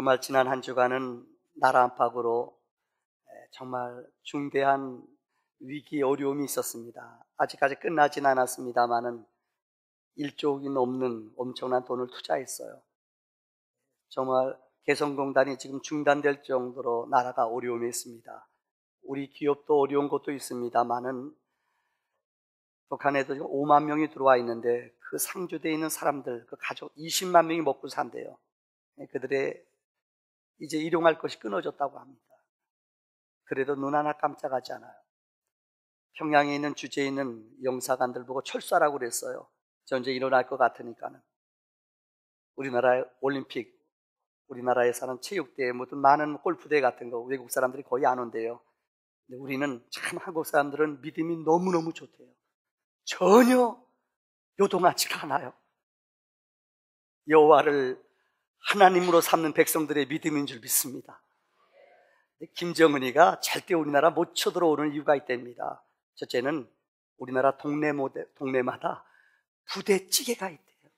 정말 지난 한 주간은 나라 안팎으로 정말 중대한 위기, 어려움이 있었습니다. 아직까지 끝나진 않았습니다만은 1조억이 넘는 엄청난 돈을 투자했어요. 정말 개성공단이 지금 중단될 정도로 나라가 어려움이 있습니다. 우리 기업도 어려운 것도 있습니다만은 북한에도 지금 5만 명이 들어와 있는데 그 상주되어 있는 사람들, 그 가족 20만 명이 먹고 산대요. 그들의 이제 일용할 것이 끊어졌다고 합니다. 그래도 눈 하나 깜짝하지 않아요. 평양에 있는 주재에 있는 영사관들 보고 철수하라고 그랬어요. 전쟁 일어날 것 같으니까는. 우리나라의 올림픽, 우리나라에 사는 체육대회, 무슨 많은 골프대회 같은 거 외국 사람들이 거의 안 온대요. 근데 우리는 참 한국 사람들은 믿음이 너무너무 좋대요. 전혀 요동하지가 않아요. 여호와를 하나님으로 삼는 백성들의 믿음인 줄 믿습니다. 김정은이가 절대 우리나라 못 쳐들어오는 이유가 있답니다. 첫째는 우리나라 동네마다 부대찌개가 있대요.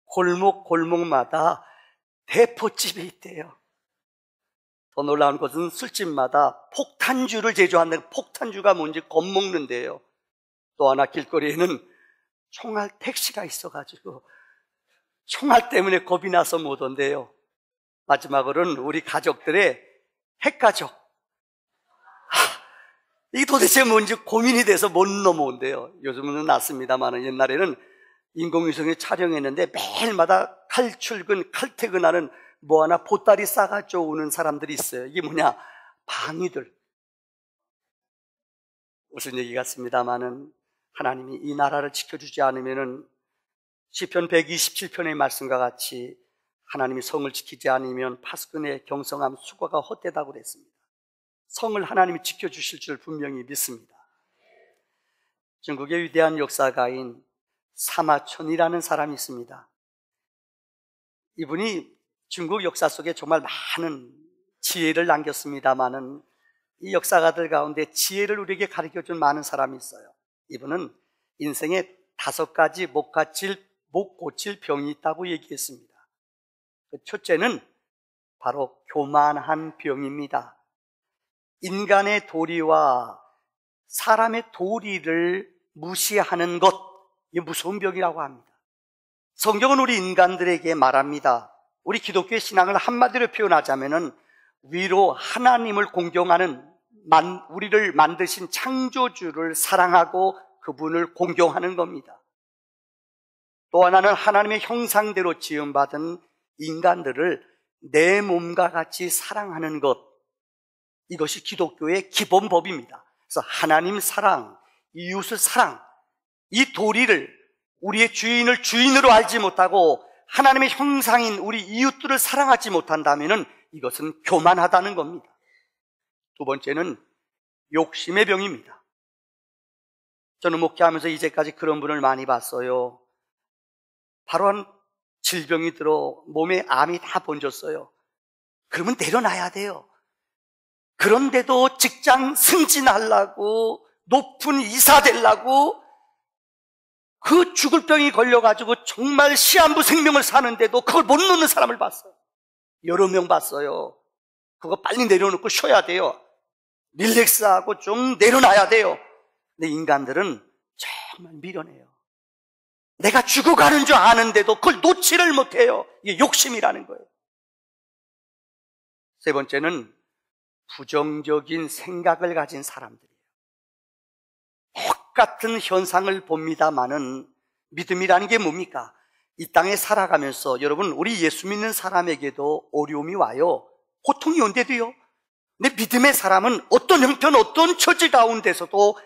골목마다 대포집이 있대요. 더 놀라운 것은 술집마다 폭탄주를 제조하는, 폭탄주가 뭔지 겁먹는데요. 또 하나 길거리에는 총알 택시가 있어가지고 총알 때문에 겁이 나서 못 온대요. 마지막으로는 우리 가족들의 핵가족. 이게 도대체 뭔지 고민이 돼서 못 넘어온대요. 요즘은 낫습니다만 옛날에는 인공위성에 촬영했는데 매일마다 칼출근, 칼퇴근하는 뭐 하나 보따리 싸가지고 오는 사람들이 있어요. 이게 뭐냐? 방위들. 무슨 얘기 같습니다만은 하나님이 이 나라를 지켜주지 않으면은 시편 127편의 말씀과 같이 하나님이 성을 지키지 않으면 파수꾼의 경성함 수고가 헛되다고 그랬습니다. 성을 하나님이 지켜주실 줄 분명히 믿습니다. 중국의 위대한 역사가인 사마천이라는 사람이 있습니다. 이분이 중국 역사 속에 정말 많은 지혜를 남겼습니다마는 이 역사가들 가운데 지혜를 우리에게 가르쳐준 많은 사람이 있어요. 이분은 인생에 5가지 못 고칠 병이 있다고 얘기했습니다. 첫째는 바로 교만한 병입니다. 인간의 도리와 사람의 도리를 무시하는 것, 이게 무서운 병이라고 합니다. 성경은 우리 인간들에게 말합니다. 우리 기독교의 신앙을 한마디로 표현하자면은 위로 하나님을 공경하는, 우리를 만드신 창조주를 사랑하고 그분을 공경하는 겁니다. 또 하나는 하나님의 형상대로 지음받은 인간들을 내 몸과 같이 사랑하는 것, 이것이 기독교의 기본 법입니다. 그래서 하나님 사랑, 이웃을 사랑, 이 도리를, 우리의 주인을 주인으로 알지 못하고 하나님의 형상인 우리 이웃들을 사랑하지 못한다면 이것은 교만하다는 겁니다. 두 번째는 욕심의 병입니다. 저는 목회하면서 이제까지 그런 분을 많이 봤어요. 바로 한 질병이 들어 몸에 암이 다 번졌어요. 그러면 내려놔야 돼요. 그런데도 직장 승진하려고, 높은 이사 되려고 그 죽을 병이 걸려가지고 정말 시한부 생명을 사는데도 그걸 못 놓는 사람을 봤어요. 여러 명 봤어요. 그거 빨리 내려놓고 쉬어야 돼요. 릴렉스하고 좀 내려놔야 돼요. 근데 인간들은 정말 미련해요. 내가 죽어가는 줄 아는데도 그걸 놓지를 못해요. 이게 욕심이라는 거예요. 세 번째는 부정적인 생각을 가진 사람들이에요. 똑같은 현상을 봅니다마는 믿음이라는 게 뭡니까? 이 땅에 살아가면서 여러분, 우리 예수 믿는 사람에게도 어려움이 와요. 고통이 온대도요. 근데 믿음의 사람은 어떤 형편, 어떤 처지 가운데서도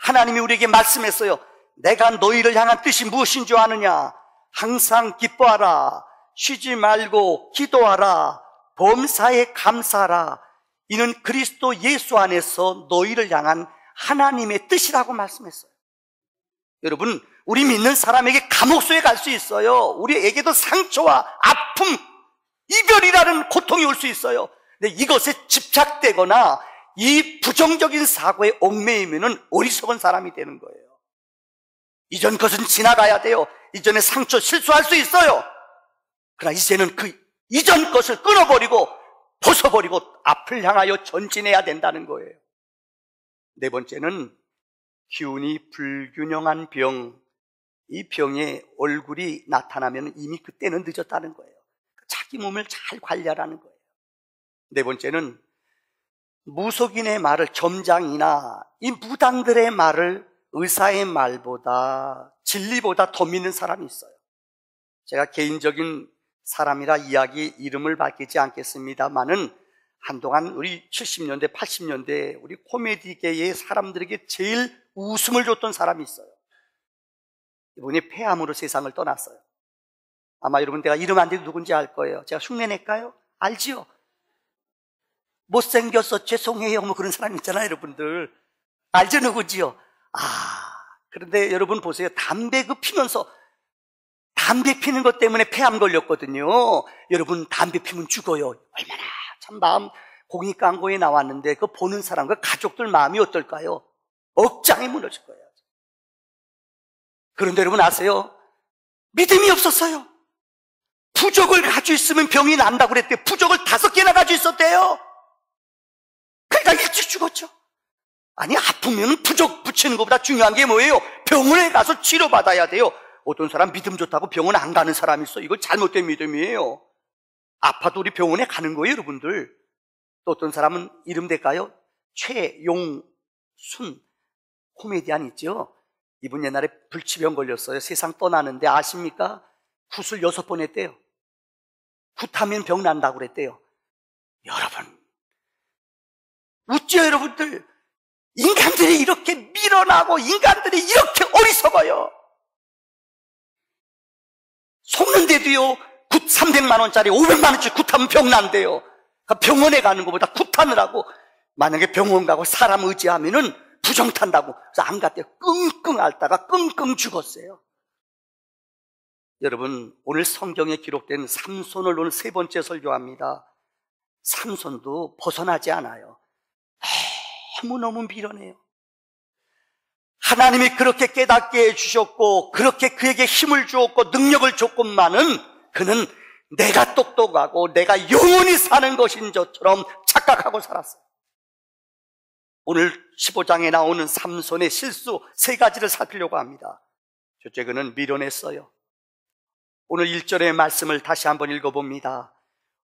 하나님이 우리에게 말씀했어요. 내가 너희를 향한 뜻이 무엇인 줄 아느냐? 항상 기뻐하라. 쉬지 말고 기도하라. 범사에 감사하라. 이는 그리스도 예수 안에서 너희를 향한 하나님의 뜻이라고 말씀했어요. 여러분, 우리 믿는 사람에게 감옥소에 갈 수 있어요. 우리에게도 상처와 아픔, 이별이라는 고통이 올 수 있어요. 근데 이것에 집착되거나 이 부정적인 사고에 얽매이면 어리석은 사람이 되는 거예요. 이전 것은 지나가야 돼요. 이전에 상처 실수할 수 있어요. 그러나 이제는 그 이전 것을 끊어버리고 벗어버리고 앞을 향하여 전진해야 된다는 거예요. 네 번째는 기운이 불균형한 병. 이 병의 얼굴이 나타나면 이미 그때는 늦었다는 거예요. 자기 몸을 잘 관리하라는 거예요. 네 번째는 무속인의 말을, 점장이나 이 무당들의 말을 의사의 말보다, 진리보다 더 믿는 사람이 있어요. 제가 개인적인 사람이라 이름을 밝히지 않겠습니다만은 한동안 우리 70년대, 80년대 우리 코미디계의 사람들에게 제일 웃음을 줬던 사람이 있어요. 이분이 폐암으로 세상을 떠났어요. 아마 여러분 내가 이름 안 돼도 누군지 알 거예요. 제가 흉내낼까요? 알지요? 못생겨서 죄송해요 뭐 그런 사람 있잖아요, 여러분들. 알죠, 누구지요? 그런데 여러분 보세요. 담배 피면서 담배 피는 것 때문에 폐암 걸렸거든요. 여러분 담배 피면 죽어요. 얼마나 참 마음 공익광고에 나왔는데 그거 보는 사람, 그 가족들 마음이 어떨까요? 억장이 무너질 거예요. 그런데 여러분 아세요? 믿음이 없었어요. 부적을 가지고 있으면 병이 난다고 그랬대요. 부적을 5개나 가지고 있었대요. 그러니까 일찍 죽었죠. 아니, 아프면 부적 붙이는 것보다 중요한 게 뭐예요? 병원에 가서 치료받아야 돼요. 어떤 사람 믿음 좋다고 병원 안 가는 사람이 있어. 이거 잘못된 믿음이에요. 아파도 우리 병원에 가는 거예요, 여러분들. 또 어떤 사람은 이름 될까요? 최용순 코미디언 있죠? 이분 옛날에 불치병 걸렸어요. 세상 떠나는데 아십니까? 굿을 6번 했대요. 굿하면 병 난다고 그랬대요. 여러분, 웃죠, 여러분들? 인간들이 이렇게 밀어나고 인간들이 이렇게 어리석어요. 속는데도요, 굿 300만 원짜리 500만 원짜리 굿하면 병 난대요. 그러니까 병원에 가는 것보다 굿하느라고, 만약에 병원 가고 사람 의지하면은 부정 탄다고. 그래서 안 갔대요. 끙끙 앓다가 끙끙 죽었어요. 여러분, 오늘 성경에 기록된 삼손을 오늘 3번째 설교합니다. 삼손도 벗어나지 않아요. 너무너무 미련해요. 하나님이 그렇게 깨닫게 해주셨고 그렇게 그에게 힘을 주었고 능력을 줬건만은 그는 내가 똑똑하고 내가 영원히 사는 것인 것처럼 착각하고 살았어요. 오늘 15장에 나오는 삼손의 실수 3가지를 살피려고 합니다. 첫째, 그는 미련했어요. 오늘 1절의 말씀을 다시 한번 읽어봅니다.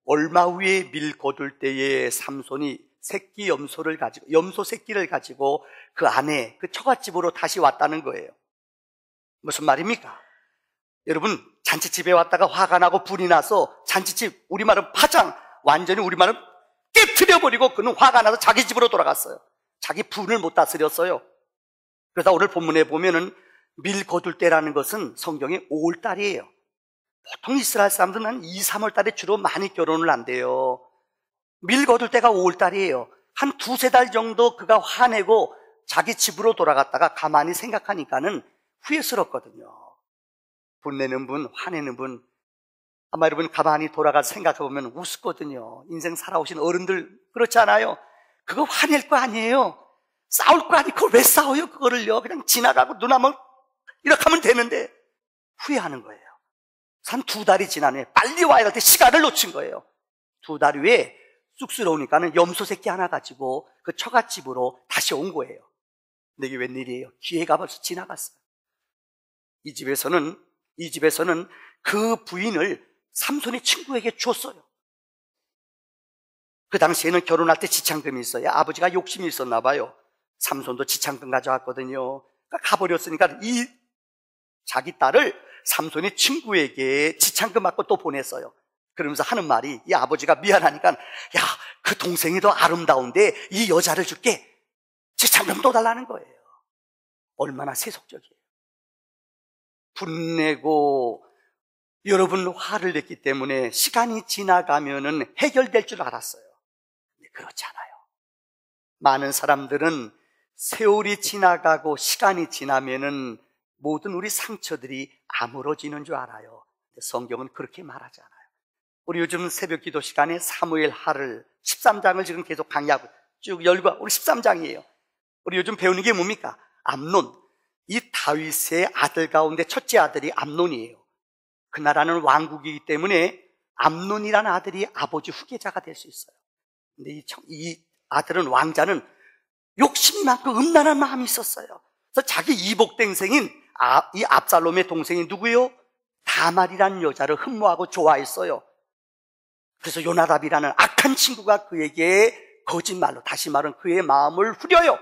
얼마 후에 밀 거둘 때에 삼손이 새끼 염소 새끼를 가지고 그 안에 그 처갓집으로 다시 왔다는 거예요. 무슨 말입니까? 여러분, 잔치집에 왔다가 화가 나고 불이 나서 잔치집, 우리말은 파장, 완전히 우리말은 깨트려버리고 그는 화가 나서 자기 집으로 돌아갔어요. 자기 분을 못 다스렸어요. 그래서 오늘 본문에 보면은 밀 거둘 때라는 것은 성경에 5월달이에요. 보통 이스라엘 사람들은 한 2, 3월 달에 주로 많이 결혼을 한대요. 밀 거둘 때가 5월달이에요. 한 2-3달 정도 그가 화내고 자기 집으로 돌아갔다가 가만히 생각하니까는 후회스럽거든요. 분내는 분, 화내는 분, 아마 여러분 가만히 돌아가서 생각해보면 웃거든요. 인생 살아오신 어른들 그렇지 않아요? 그거 화낼 거 아니에요. 싸울 거 아니고 그걸 왜 싸워요? 그거를요. 그냥 지나가고 눈 하면 이렇게 하면 되는데 후회하는 거예요. 한 2달이 지난 후에 빨리 와야 할 때 시간을 놓친 거예요. 2달 후에 쑥스러우니까는 염소 새끼 하나 가지고 그 처갓집으로 다시 온 거예요. 근데 이게 웬일이에요? 기회가 벌써 지나갔어요. 이 집에서는 그 부인을 삼손의 친구에게 줬어요. 그 당시에는 결혼할 때 지창금이 있어요. 아버지가 욕심이 있었나 봐요. 삼손도 지창금 가져왔거든요. 그러니까 가버렸으니까 이 자기 딸을 삼손의 친구에게 지창금 받고 또 보냈어요. 그러면서 하는 말이, 이 아버지가 미안하니까, 야, 그 동생이 더 아름다운데 이 여자를 줄게. 지창금 또 달라는 거예요. 얼마나 세속적이에요. 분내고 여러분 화를 냈기 때문에 시간이 지나가면은 해결될 줄 알았어요. 근데 그렇지 않아요. 많은 사람들은 세월이 지나가고 시간이 지나면은 모든 우리 상처들이 아물어지는 줄 알아요. 근데 성경은 그렇게 말하지 않아요. 우리 요즘 새벽 기도 시간에 사무엘 하를 13장을 지금 계속 강의하고 쭉 열고, 우리 13장이에요. 우리 요즘 배우는 게 뭡니까? 암논. 이 다윗의 아들 가운데 첫째 아들이 암논이에요. 그 나라는 왕국이기 때문에 암논이라는 아들이 아버지 후계자가 될 수 있어요. 근데 이 아들은, 왕자는 욕심이 많고 음란한 마음이 있었어요. 그래서 자기 이복동생인 이 압살롬의 동생이 누구요? 다말이라는 여자를 흠모하고 좋아했어요. 그래서 요나답이라는 악한 친구가 그에게 거짓말로, 다시 말은 그의 마음을 후려요.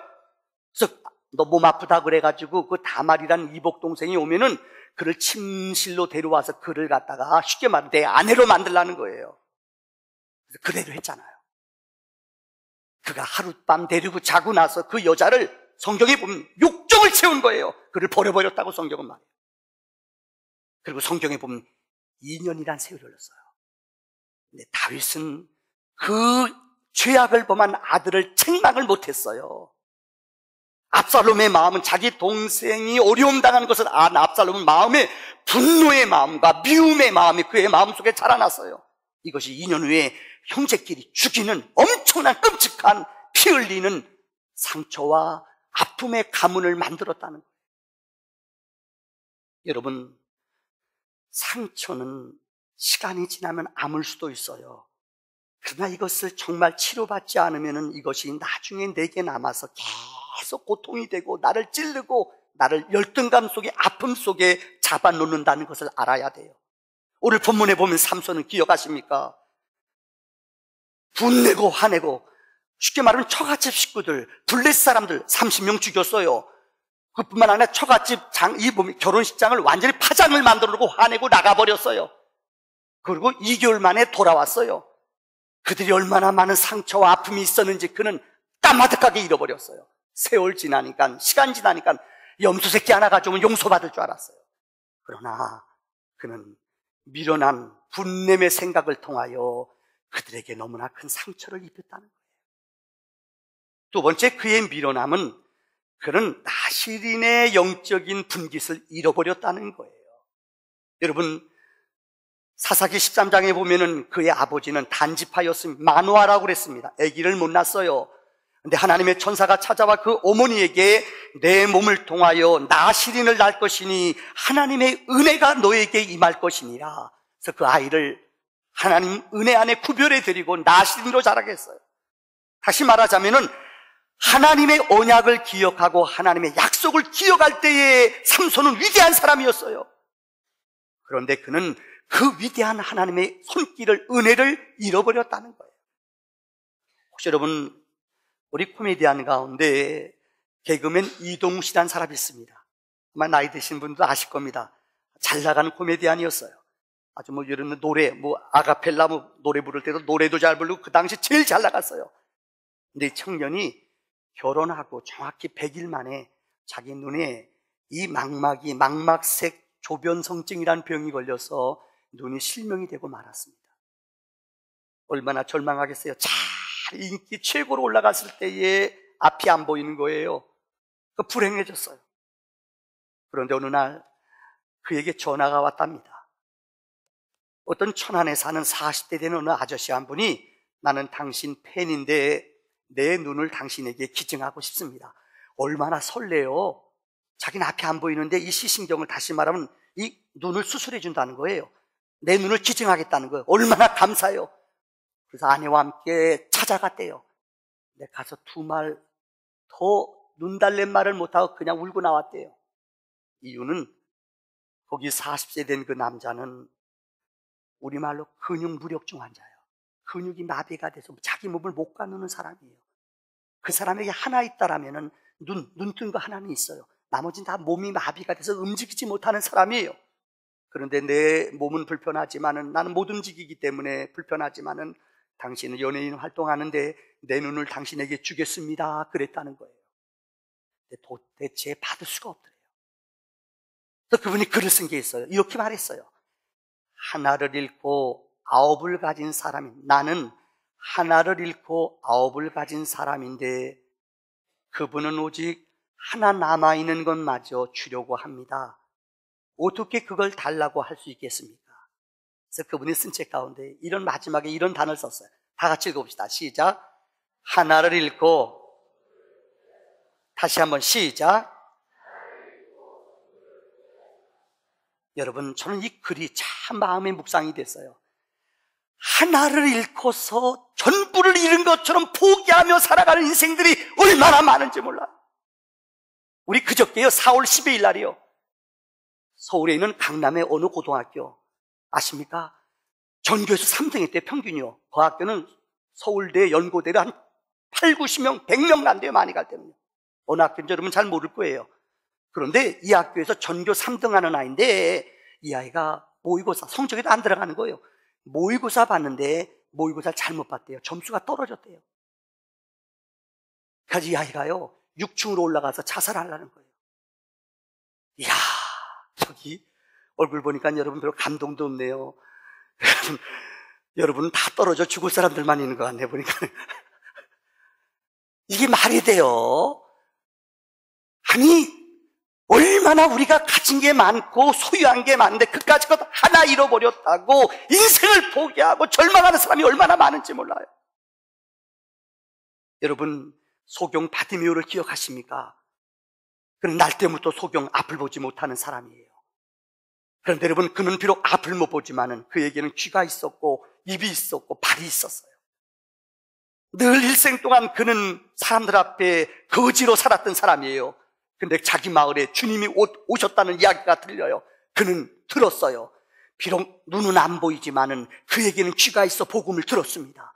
그래서 너 몸 아프다 그래가지고 그 다말이라는 이복동생이 오면은 그를 침실로 데려와서 그를 갖다가 쉽게 말해 내 아내로 만들라는 거예요. 그래서 그대로 했잖아요. 그가 하룻밤 데리고 자고 나서 그 여자를 성경에 보면 욕정을 채운 거예요. 그를 버려버렸다고 성경은 말해요. 그리고 성경에 보면 2년이란 세월이 흘렀어요. 근데 다윗은 그 죄악을 범한 아들을 책망을 못했어요. 압살롬의 마음은, 자기 동생이 어려움 당하는 것을 안 압살롬은 마음에 분노의 마음과 미움의 마음이 그의 마음속에 자라났어요. 이것이 2년 후에 형제끼리 죽이는 엄청난 끔찍한 피 흘리는 상처와 아픔의 가문을 만들었다는 거예요. 여러분, 상처는 시간이 지나면 아물 수도 있어요. 그러나 이것을 정말 치료받지 않으면 이것이 나중에 내게 남아서 계속 고통이 되고 나를 찌르고 나를 열등감 속에, 아픔 속에 잡아놓는다는 것을 알아야 돼요. 오늘 본문에 보면 삼손은 기억하십니까? 분내고 화내고, 쉽게 말하면 처갓집 식구들, 블레 사람들 30명 죽였어요. 그뿐만 아니라 처갓집 결혼식장을 완전히 파장을 만들어 놓고 화내고 나가버렸어요. 그리고 2개월 만에 돌아왔어요. 그들이 얼마나 많은 상처와 아픔이 있었는지 그는 까마득하게 잃어버렸어요. 세월 지나니까, 시간 지나니까 염소 새끼 하나 가져오면 용서받을 줄 알았어요. 그러나 그는 미련한 분냄의 생각을 통하여 그들에게 너무나 큰 상처를 입혔다는 거예요. 두 번째, 그의 미련함은 그는 나시린의 영적인 분깃을 잃어버렸다는 거예요. 여러분, 사사기 13장에 보면은 그의 아버지는 단지파였습니다. 마노아라고 그랬습니다. 아기를 못 낳았어요. 근데 하나님의 천사가 찾아와 그 어머니에게 내 몸을 통하여 나시린을 낳을 것이니 하나님의 은혜가 너에게 임할 것이니라. 그래서 그 아이를 하나님 은혜 안에 구별해 드리고 나시린으로 자라게 했어요. 다시 말하자면은 하나님의 언약을 기억하고 하나님의 약속을 기억할 때에 삼손은 위대한 사람이었어요. 그런데 그는 그 위대한 하나님의 손길을, 은혜를 잃어버렸다는 거예요. 혹시 여러분, 우리 코미디언 가운데 개그맨 이동우 씨라는 사람이 있습니다. 아마 나이 드신 분도 아실 겁니다. 잘 나가는 코미디언이었어요. 아주 이런 노래, 아가펠라 노래 부를 때도 노래도 잘 부르고 그 당시 제일 잘 나갔어요. 근데 이 청년이 결혼하고 정확히 100일 만에 자기 눈에 이 망막색 조변성증이라는 병이 걸려서 눈이 실명이 되고 말았습니다. 얼마나 절망하겠어요. 잘 인기 최고로 올라갔을 때에 앞이 안 보이는 거예요. 불행해졌어요. 그런데 어느 날 그에게 전화가 왔답니다. 어떤 천안에 사는 40대 된 어느 아저씨 한 분이 나는 당신 팬인데 내 눈을 당신에게 기증하고 싶습니다. 얼마나 설레요. 자기는 앞이 안 보이는데 이 시신경을, 다시 말하면 이 눈을 수술해 준다는 거예요. 내 눈을 기증하겠다는 거예요. 얼마나 감사해요. 그래서 아내와 함께 찾아갔대요. 근데 가서 두 말 더 눈 달랜 말을 못하고 그냥 울고 나왔대요. 이유는 거기 40세 된 그 남자는 우리말로 근육무력증 환자예요. 근육이 마비가 돼서 자기 몸을 못 가누는 사람이에요. 그 사람에게 하나 있다라면은 눈 뜬 거 하나는 있어요. 나머지는 다 몸이 마비가 돼서 움직이지 못하는 사람이에요. 그런데 내 몸은 불편하지만은, 나는 못 움직이기 때문에 불편하지만은 당신은 연예인 활동하는데 내 눈을 당신에게 주겠습니다. 그랬다는 거예요. 근데 도대체 받을 수가 없더래요. 그래서 그분이 글을 쓴 게 있어요. 이렇게 말했어요. 하나를 잃고 아홉을 가진 사람이, 나는 하나를 잃고 아홉을 가진 사람인데 그분은 오직 하나 남아있는 것마저 주려고 합니다. 어떻게 그걸 달라고 할 수 있겠습니까? 그래서 그분이 쓴 책 가운데 이런, 마지막에 이런 단어를 썼어요. 다 같이 읽어봅시다. 시작. 하나를 잃고, 다시 한번 시작. 여러분, 저는 이 글이 참 마음에 묵상이 됐어요. 하나를 잃고서 전부를 잃은 것처럼 포기하며 살아가는 인생들이 얼마나 많은지 몰라요. 우리 그저께요 4월 12일 날이요 서울에 있는 강남의 어느 고등학교 아십니까? 전교에서 3등 했대요. 평균이요. 그 학교는 서울대, 연고대를 한 8, 90명, 100명 안 돼요. 많이 갈 때는요. 어느 학교인지 여러분 잘 모를 거예요. 그런데 이 학교에서 전교 3등 하는 아이인데 이 아이가 모의고사, 성적에도 안 들어가는 거예요. 모의고사 봤는데 모의고사를 잘못 봤대요. 점수가 떨어졌대요. 그래서 이 아이가요 6층으로 올라가서 자살하려는 거예요. 이야, 저기 얼굴 보니까 여러분 별로 감동도 없네요. 여러분 다 떨어져 죽을 사람들만 있는 것 같네 보니까. 이게 말이 돼요? 아니 얼마나 우리가 가진 게 많고 소유한 게 많은데 그까짓 것 하나 잃어버렸다고 인생을 포기하고 절망하는 사람이 얼마나 많은지 몰라요. 여러분 소경 바디메오를 기억하십니까? 그는 날 때부터 소경 앞을 보지 못하는 사람이에요. 그런데 여러분 그는 비록 앞을 못 보지만은 그에게는 귀가 있었고 입이 있었고 발이 있었어요. 늘 일생 동안 그는 사람들 앞에 거지로 살았던 사람이에요. 근데 자기 마을에 주님이 오셨다는 이야기가 들려요. 그는 들었어요. 비록 눈은 안 보이지만은 그에게는 귀가 있어 복음을 들었습니다.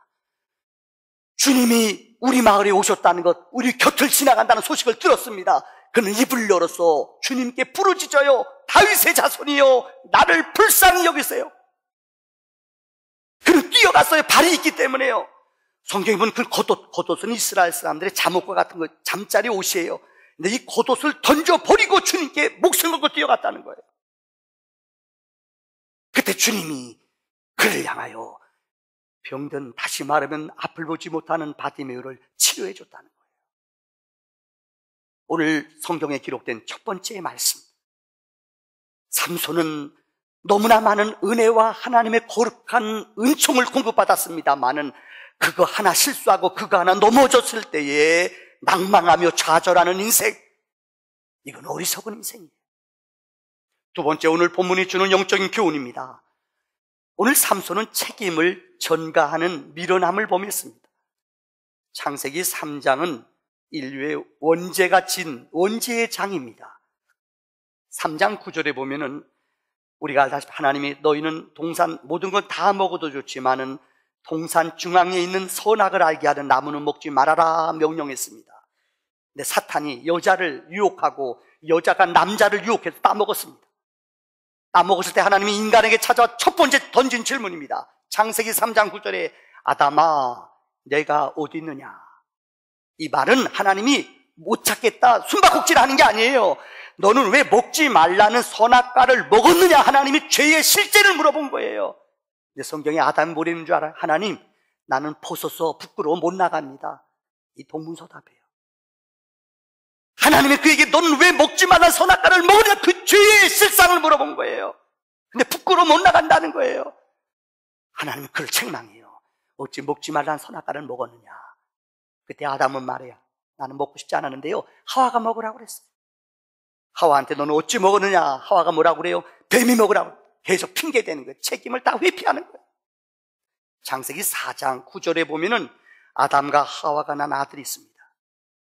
주님이 우리 마을에 오셨다는 것, 우리 곁을 지나간다는 소식을 들었습니다. 그는 입을 열어서 주님께 부르짖어요. 다윗의 자손이요 나를 불쌍히 여기세요. 그는 뛰어갔어요. 발이 있기 때문에요. 성경에 보면 그 겉옷은 이스라엘 사람들의 잠옷과 같은 거, 잠자리 옷이에요. 근데 이 겉옷을 던져버리고 주님께 목숨 걸고 뛰어갔다는 거예요. 그때 주님이 그를 향하여 병든, 다시 말하면 앞을 보지 못하는 바디메오를 치료해 줬다는 거예요. 오늘 성경에 기록된 첫 번째 말씀, 삼손은 너무나 많은 은혜와 하나님의 거룩한 은총을 공급받았습니다마는 그거 하나 실수하고 그거 하나 넘어졌을 때에 낭망하며 좌절하는 인생, 이건 어리석은 인생이에요. 두 번째, 오늘 본문이 주는 영적인 교훈입니다. 오늘 삼손은 책임을 전가하는 미련함을 범했습니다. 창세기 3장은 인류의 원죄가 진 원죄의 장입니다. 3장 9절에 보면은 우리가 알다시피 하나님이 너희는 동산 모든 건 다 먹어도 좋지만은 동산 중앙에 있는 선악을 알게 하는 나무는 먹지 말아라 명령했습니다. 근데 사탄이 여자를 유혹하고 여자가 남자를 유혹해서 따먹었습니다. 따먹었을 때 하나님이 인간에게 찾아와 첫 번째 던진 질문입니다. 창세기 3장 9절에 아담아 내가 어디 있느냐. 이 말은 하나님이 못 찾겠다 숨바꼭질하는 게 아니에요. 너는 왜 먹지 말라는 선악과를 먹었느냐. 하나님이 죄의 실제를 물어본 거예요. 근데 성경에 아담이 뭐라는 줄 알아요? 하나님 나는 벗어서 부끄러워 못 나갑니다. 이 동문서답이에요. 하나님이 그에게 너는 왜 먹지 말라는 선악과를 먹으냐. 그 죄의 실상을 물어본 거예요. 근데 부끄러워 못 나간다는 거예요. 하나님은 그를 책망해요. 어찌 먹지 말라는 선악과를 먹었느냐. 그때 아담은 말해요. 나는 먹고 싶지 않았는데요 하와가 먹으라고 그랬어요. 하와한테 너는 어찌 먹었느냐. 하와가 뭐라고 그래요? 뱀이 먹으라고. 계속 핑계대는 거예요. 책임을 다 회피하는 거예요. 창세기 4장 9절에 보면은 아담과 하와가 난 아들이 있습니다.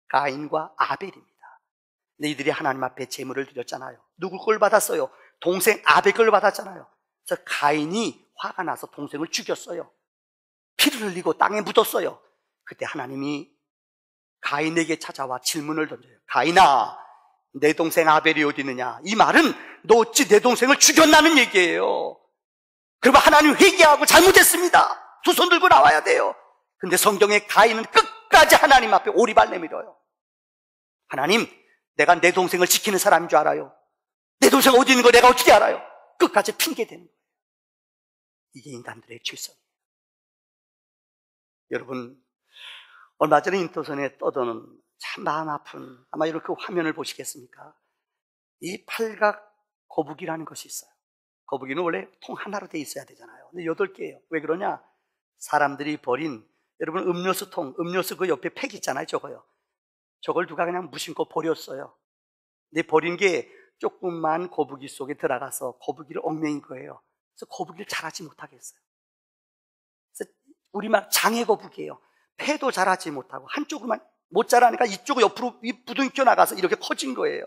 가인과 아벨입니다. 근데 이들이 하나님 앞에 제물을 드렸잖아요. 누구 걸 받았어요? 동생 아벨 걸 받았잖아요. 그래서 가인이 화가 나서 동생을 죽였어요. 피를 흘리고 땅에 묻었어요. 그때 하나님이 가인에게 찾아와 질문을 던져요. 가인아 내 동생 아벨이 어디 있느냐. 이 말은 너 어찌 내 동생을 죽였나는 얘기예요. 그러면 하나님 회개하고 잘못했습니다. 두 손 들고 나와야 돼요. 근데 성경에 가인은 끝까지 하나님 앞에 오리발 내밀어요. 하나님 내가 내 동생을 지키는 사람인 줄 알아요. 내 동생 어디 있는 거 내가 어떻게 알아요. 끝까지 핑계대는 거예요. 이게 인간들의 죄성이에요. 여러분 얼마 전에 인터넷에 떠도는 참 마음 아픈 아마 이렇게 화면을 보시겠습니까? 이 팔각 거북이라는 것이 있어요. 거북이는 원래 통 하나로 돼 있어야 되잖아요. 근데 8개예요. 왜 그러냐? 사람들이 버린 여러분 음료수통, 음료수 그 옆에 팩 있잖아요. 저걸 누가 그냥 무심코 버렸어요. 근데 버린 게 조금만 거북이 속에 들어가서 거북이를 얽매인 거예요. 그래서 거북이를 자라지 못하게 했어요. 우리말 장애거북이에요. 폐도 자라지 못하고 한쪽으로만 못 자라니까 이쪽으로 옆으로 부둥켜 나가서 이렇게 커진 거예요.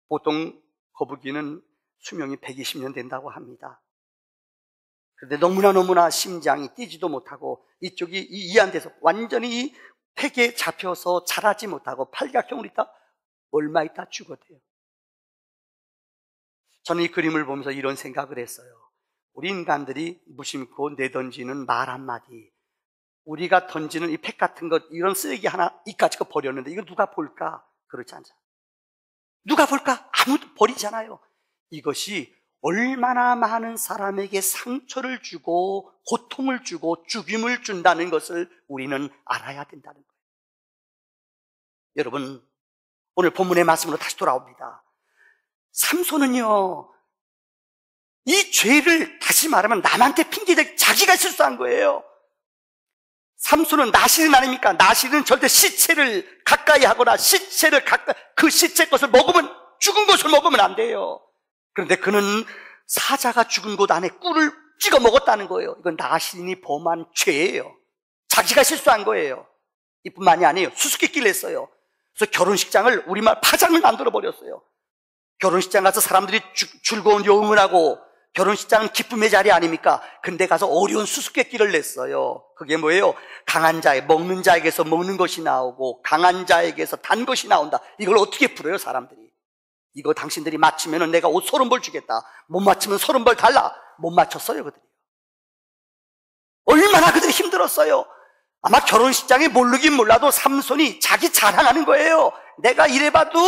보통 거북이는 수명이 120년 된다고 합니다. 그런데 너무나 심장이 뛰지도 못하고 이쪽이 이완돼서 완전히 이 팩에 잡혀서 자라지 못하고 팔각형으로 있다 얼마 있다 죽어대요. 저는 이 그림을 보면서 이런 생각을 했어요. 우리 인간들이 무심코 내던지는 말 한마디, 우리가 던지는 이 팩 같은 것, 이런 쓰레기 하나 이까지 거 버렸는데 이거 누가 볼까? 그렇지 않죠. 누가 볼까? 아무도 버리잖아요. 이것이 얼마나 많은 사람에게 상처를 주고 고통을 주고 죽임을 준다는 것을 우리는 알아야 된다는 거예요. 여러분, 오늘 본문의 말씀으로 다시 돌아옵니다. 삼손은요, 이 죄를 다시 말하면 남한테 핑계대고 자기가 실수한 거예요. 삼손은 나실은 아닙니까? 나실은 절대 시체를 가까이 하거나 그 시체 것을 먹으면, 죽은 것을 먹으면 안 돼요. 그런데 그는 사자가 죽은 곳 안에 꿀을 찍어 먹었다는 거예요. 이건 나실인이 범한 죄예요. 자기가 실수한 거예요. 이뿐만이 아니에요. 수수께끼를 했어요. 그래서 결혼식장을 우리말 파장을 만들어 버렸어요. 결혼식장 가서 사람들이 즐거운 여흥을 하고, 결혼식장은 기쁨의 자리 아닙니까? 근데 가서 어려운 수수께끼를 냈어요. 그게 뭐예요? 강한 자에, 먹는 자에게서 먹는 것이 나오고 강한 자에게서 단 것이 나온다. 이걸 어떻게 풀어요, 사람들이? 이거 당신들이 맞추면 내가 옷 30벌 주겠다. 못 맞추면 30벌 달라. 못 맞췄어요, 그들이. 얼마나 그들이 힘들었어요. 아마 결혼식장에 모르긴 몰라도 삼손이 자기 자랑하는 거예요. 내가 이래봐도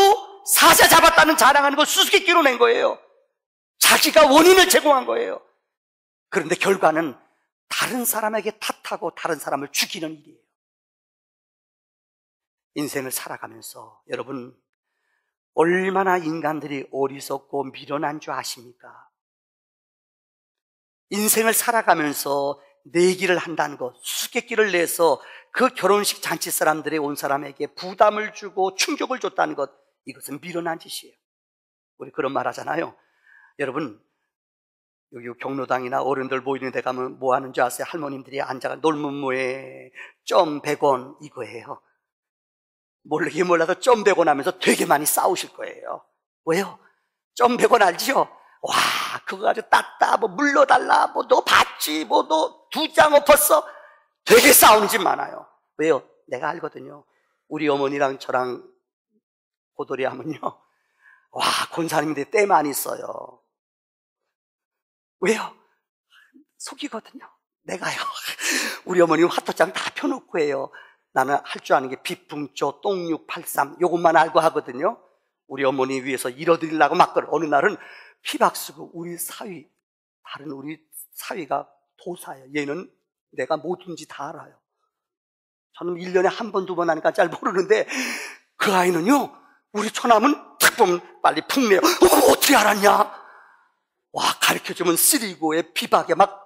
사자 잡았다는 자랑하는 걸 수수께끼로 낸 거예요. 자기가 원인을 제공한 거예요. 그런데 결과는 다른 사람에게 탓하고 다른 사람을 죽이는 일이에요. 인생을 살아가면서 여러분, 얼마나 인간들이 어리석고 미련한 줄 아십니까? 인생을 살아가면서 내기를 한다는 것, 수수께끼를 내서 그 결혼식 잔치 사람들의 온 사람에게 부담을 주고 충격을 줬다는 것, 이것은 미련한 짓이에요. 우리 그런 말 하잖아요. 여러분, 여기 경로당이나 어른들 모이는 데 가면 뭐 하는 줄 아세요? 할머님들이 앉아가 놀문모에 점 100원 이거예요. 모르긴 몰라도 점 100원 하면서 되게 많이 싸우실 거예요. 왜요? 점 100원 알지요? 와, 그거 가지고 땄다, 뭐 물러달라, 뭐 너 봤지, 뭐 너 2장 엎었어. 되게 싸우는 집 많아요. 왜요? 내가 알거든요. 우리 어머니랑 저랑 고돌이 하면요, 와, 권사님들 때 많이 써요. 왜요? 속이거든요. 내가요. 우리 어머니는 화토장 다 펴놓고 해요. 나는 할 줄 아는 게 비풍조, 똥683 요것만 알고 하거든요. 우리 어머니 위해서 잃어드리려고 막 그래. 어느 날은 피박 쓰고 우리 사위, 다른 우리 사위가 도사예요. 얘는 내가 뭐든지 다 알아요. 저는 1년에 한 번, 2번 하니까 잘 모르는데 그 아이는요, 우리 처남은 탁 보면 빨리 푹내요. 어떻게 알았냐? 와, 가르쳐주면 쓰리고에 비박에 막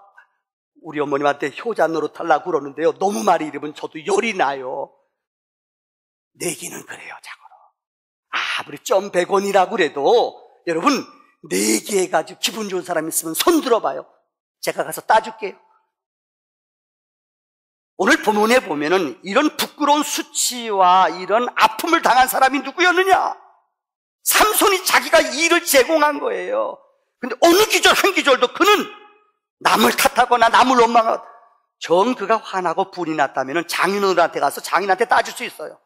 우리 어머님한테 효자 노릇하려고 그러는데요. 너무 많이 잃으면 저도 열이 나요. 내기는 그래요, 자고로. 아무리 점 100원이라고 그래도 여러분, 내기해가지고 기분 좋은 사람 있으면 손 들어봐요. 제가 가서 따줄게요. 오늘 본문에 보면은 이런 부끄러운 수치와 이런 아픔을 당한 사람이 누구였느냐? 삼손이 자기가 일을 제공한 거예요. 근데 어느 기절 한 기절도 그는 남을 탓하거나 남을 원망하고, 정 그가 화나고 불이 났다면 장인어른한테 가서 장인한테 따질 수 있어요.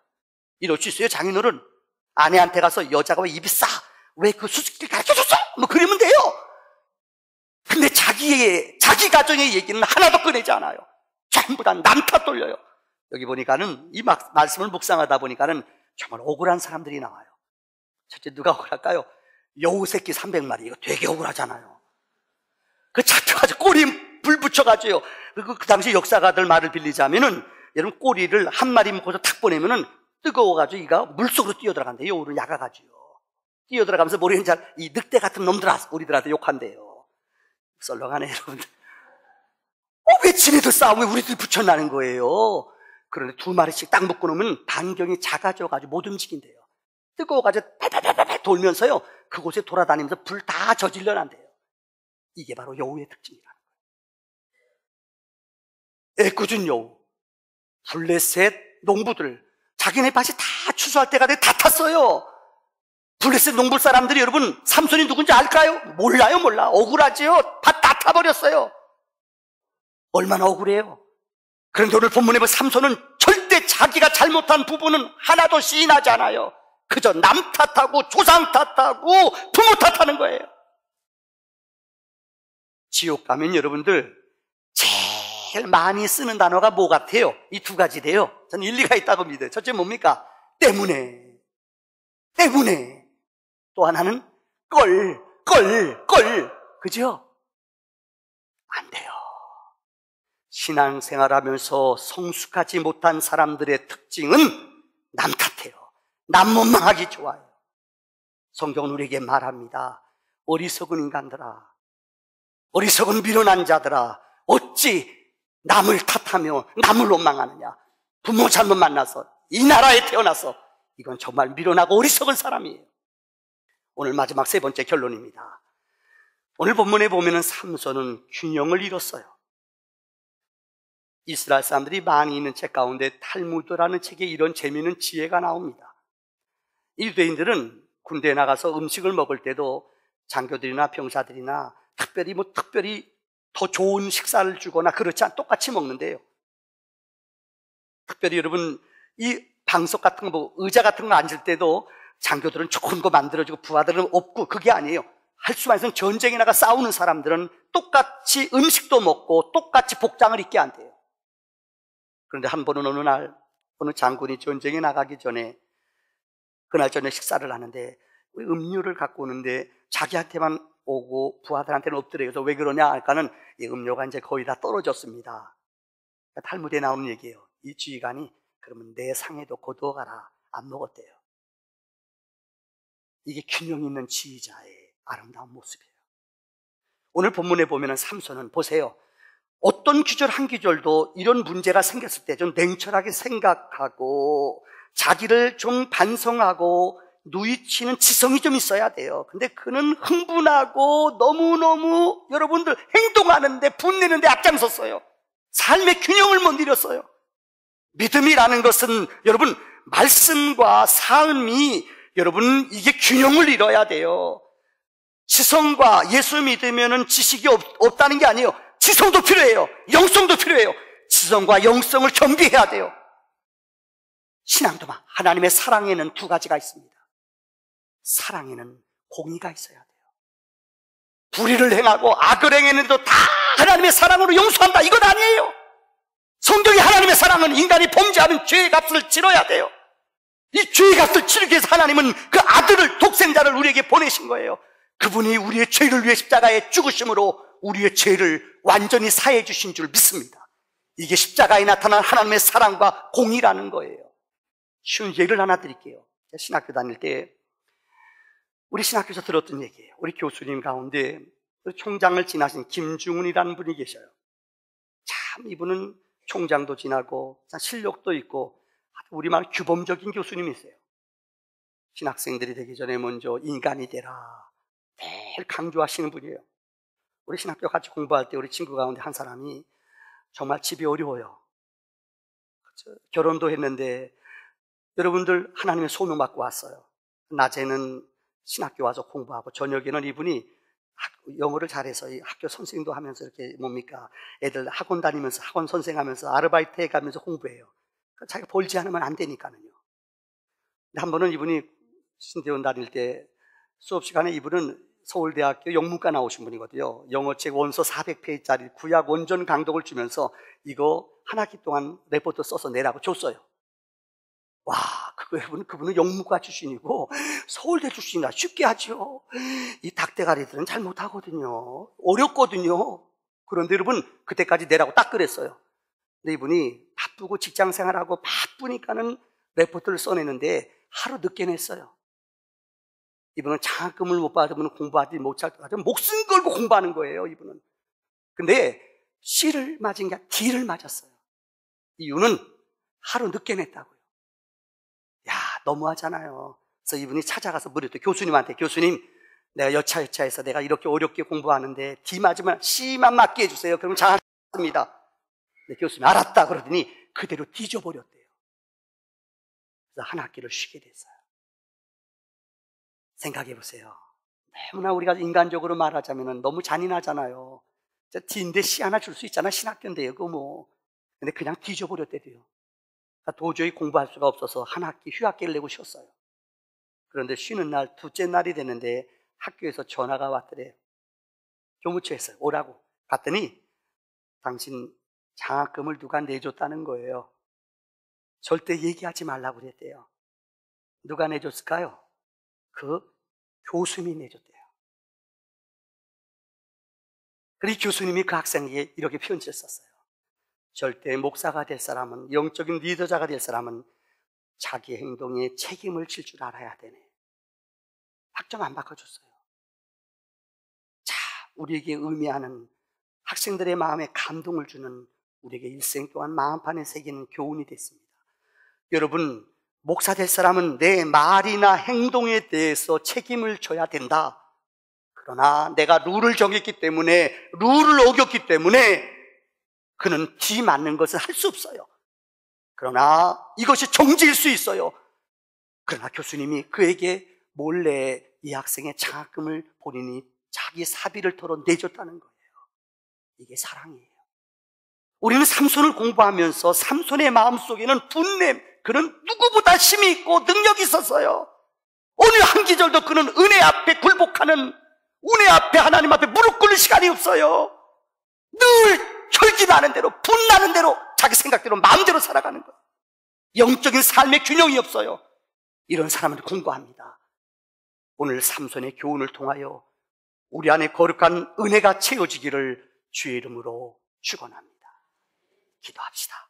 이럴 수 있어요. 장인어른, 아내한테 가서 여자가 왜 입이 싸? 왜 그 수수께끼를 가르쳐줬어? 뭐 그러면 돼요. 근데 자기 가정의 얘기는 하나도 꺼내지 않아요. 전부 다 남 탓 돌려요. 여기 보니까는 이 말씀을 묵상하다 보니까는 정말 억울한 사람들이 나와요. 첫째, 누가 억울할까요? 여우 새끼 300마리. 이거 되게 억울하잖아요. 그 잡혀가지고 꼬리 불 붙여가지고요. 그리고 그 당시 역사가들 말을 빌리자면은, 여러분, 꼬리를 한 마리 묶어서 탁 보내면은 뜨거워가지고 이가 물속으로 뛰어들어간대요. 여우를 약아가지고. 뛰어들어가면서 모르는 이 늑대 같은 놈들아, 우리들한테 욕한대요. 썰렁하네, 여러분들. 왜 지네들 싸움에 우리들이 붙여나는 거예요? 그런데 2마리씩 딱 묶어놓으면 반경이 작아져가지고 못 움직인대요. 뜨거워가지고 팔팔팔팔 돌면서요, 그곳에 돌아다니면서 불 다 저질러 난대요. 이게 바로 여우의 특징이라는 거예요. 애꿎은 여우, 블레셋 농부들, 자기네 밭이 다 추수할 때가 돼 다 탔어요. 블레셋 농부 사람들이 여러분 삼손이 누군지 알까요? 몰라요. 몰라. 억울하지요. 밭 다 타버렸어요. 얼마나 억울해요. 그런데 오늘 본문에 보면 삼손은 절대 자기가 잘못한 부분은 하나도 시인하지 않아요. 그저 남 탓하고 조상 탓하고 부모 탓하는 거예요. 지옥 가면 여러분들 제일 많이 쓰는 단어가 뭐 같아요? 이 두 가지래요. 저는 일리가 있다고 믿어요. 첫째 뭡니까? 때문에. 또 하나는 껄. 그죠? 안 돼요. 신앙생활하면서 성숙하지 못한 사람들의 특징은 남 탓해요. 남 원망하기 좋아요. 성경은 우리에게 말합니다. 어리석은 인간들아, 어리석은 미련한 자들아, 어찌 남을 탓하며 남을 원망하느냐. 부모 잘못 만나서 이 나라에 태어나서 이건 정말 미련하고 어리석은 사람이에요. 오늘 마지막 세 번째 결론입니다. 오늘 본문에 보면은 삼손은 균형을 잃었어요. 이스라엘 사람들이 많이 있는 책 가운데 탈무드라는 책에 이런 재미있는 지혜가 나옵니다. 이 유대인들은 군대에 나가서 음식을 먹을 때도 장교들이나 병사들이나 특별히 더 좋은 식사를 주거나 그렇지 않 똑같이 먹는데요. 특별히 여러분 이 방석 같은 거, 의자 같은 거 앉을 때도 장교들은 좋은 거 만들어주고 부하들은 없고 그게 아니에요. 할 수만 있으면 전쟁에 나가 싸우는 사람들은 똑같이 음식도 먹고 똑같이 복장을 입게 한대요. 그런데 한 번은 어느 날 어느 장군이 전쟁에 나가기 전에 그날 저녁 식사를 하는데 음료를 갖고 오는데 자기한테만 오고 부하들한테는 없더래요. 그래서 왜 그러냐 할까는 이 음료가 이제 거의 다 떨어졌습니다. 탈무드에 나오는 얘기예요. 이 지휘관이 그러면 내 상에도 거두어가라. 안 먹었대요. 이게 균형 있는 지휘자의 아름다운 모습이에요. 오늘 본문에 보면은 삼손은 보세요. 어떤 구절 한 구절도 이런 문제가 생겼을 때 좀 냉철하게 생각하고 자기를 좀 반성하고 누이치는 지성이 좀 있어야 돼요. 근데 그는 흥분하고 너무너무 여러분들 행동하는데 분내는데 앞장섰어요. 삶의 균형을 못 이뤘어요. 믿음이라는 것은 여러분 말씀과 삶이 여러분 이게 균형을 이뤄야 돼요. 지성과 예수 믿으면은 지식이 없다는 게 아니에요. 지성도 필요해요. 영성도 필요해요. 지성과 영성을 겸비해야 돼요. 신앙도 하나님의 사랑에는 두 가지가 있습니다. 사랑에는 공의가 있어야 돼요. 불의를 행하고 악을 행했는데도 다 하나님의 사랑으로 용서한다 이건 아니에요. 성경이 하나님의 사랑은 인간이 범죄하면 죄의 값을 치러야 돼요. 이 죄의 값을 치르기 위해서 하나님은 그 아들을 독생자를 우리에게 보내신 거예요. 그분이 우리의 죄를 위해 십자가에 죽으심으로 우리의 죄를 완전히 사해 주신 줄 믿습니다. 이게 십자가에 나타난 하나님의 사랑과 공의라는 거예요. 쉬운 예를 하나 드릴게요. 신학교 다닐 때 우리 신학교에서 들었던 얘기예요. 우리 교수님 가운데 총장을 지나신 김중훈이라는 분이 계셔요. 참 이분은 총장도 지나고 실력도 있고 우리말 규범적인 교수님이세요. 신학생들이 되기 전에 먼저 인간이 되라 매일 강조하시는 분이에요. 우리 신학교 같이 공부할 때 우리 친구 가운데 한 사람이 정말 집이 어려워요. 결혼도 했는데 여러분들 하나님의 소명 받고 왔어요. 낮에는 신학교 와서 공부하고 저녁에는 이분이 영어를 잘해서 학교 선생님도 하면서 이렇게 뭡니까 애들 학원 다니면서 학원 선생하면서 아르바이트 해가면서 공부해요. 자기가 벌지 않으면 안 되니까는요. 근데 한 번은 이분이 신대원 다닐 때 수업 시간에 이분은 서울대학교 영문과 나오신 분이거든요. 영어책 원서 400페이지짜리 구약 원전 강독을 주면서 이거 한 학기 동안 레포트 써서 내라고 줬어요. 와, 그분은 영문과 출신이고 서울대 출신이라 쉽게 하죠. 이 닭대가리들은 잘 못하거든요. 어렵거든요. 그런데 여러분 그때까지 내라고 딱 그랬어요. 근데 이분이 바쁘고 직장생활하고 바쁘니까는 레포트를 써내는데 하루 늦게 냈어요. 이분은 장학금을 못 받으면 공부하지 못할 것 같아요. 목숨 걸고 공부하는 거예요, 이분은. 근데 C를 맞은 게 D를 맞았어요. 이유는 하루 늦게 냈다고요. 야, 너무하잖아요. 그래서 이분이 찾아가서 물었대요. 교수님한테, 교수님, 내가 여차여차해서 내가 이렇게 어렵게 공부하는데 D 맞으면 C만 맞게 해주세요. 그럼 장학금 받습니다. 근데 교수님이 알았다 그러더니 그대로 뒤져버렸대요. 그래서 한 학기를 쉬게 됐어요. 생각해 보세요. 너무나 우리가 인간적으로 말하자면 너무 잔인하잖아요. D인데 C 하나 줄 수 있잖아. 신학교인데요, 그거 뭐. 근데 그냥 뒤져버렸대요. 도저히 공부할 수가 없어서 한 학기 휴학기를 내고 쉬었어요. 그런데 쉬는 날, 둘째 날이 됐는데 학교에서 전화가 왔더래요. 교무처에서 오라고. 갔더니 당신 장학금을 누가 내줬다는 거예요. 절대 얘기하지 말라고 그랬대요. 누가 내줬을까요? 그 교수님이 내줬대요. 그리고 교수님이 그 학생에게 이렇게 편지를 썼어요. 절대 목사가 될 사람은, 영적인 리더자가 될 사람은 자기 행동에 책임을 질 줄 알아야 되네. 학점 안 바꿔줬어요. 자, 우리에게 의미하는, 학생들의 마음에 감동을 주는, 우리에게 일생 동안 마음판에 새기는 교훈이 됐습니다. 여러분, 목사 될 사람은 내 말이나 행동에 대해서 책임을 져야 된다. 그러나 내가 룰을 정했기 때문에, 룰을 어겼기 때문에 그는 뒤 맞는 것을 할 수 없어요. 그러나 이것이 정지일 수 있어요. 그러나 교수님이 그에게 몰래 이 학생의 장학금을 본인이 자기 사비를 털어 내줬다는 거예요. 이게 사랑이에요. 우리는 삼손을 공부하면서 삼손의 마음속에는 분냄, 그는 누구보다 힘이 있고 능력이 있었어요. 어느 한 기절도 그는 은혜 앞에 굴복하는, 은혜 앞에 하나님 앞에 무릎 꿇는 시간이 없어요. 늘 혈기나는 대로, 분나는 대로, 자기 생각대로 마음대로 살아가는 거예요. 영적인 삶의 균형이 없어요. 이런 사람은 공부합니다. 오늘 삼손의 교훈을 통하여 우리 안에 거룩한 은혜가 채워지기를 주의 이름으로 축원합니다. 기도합시다.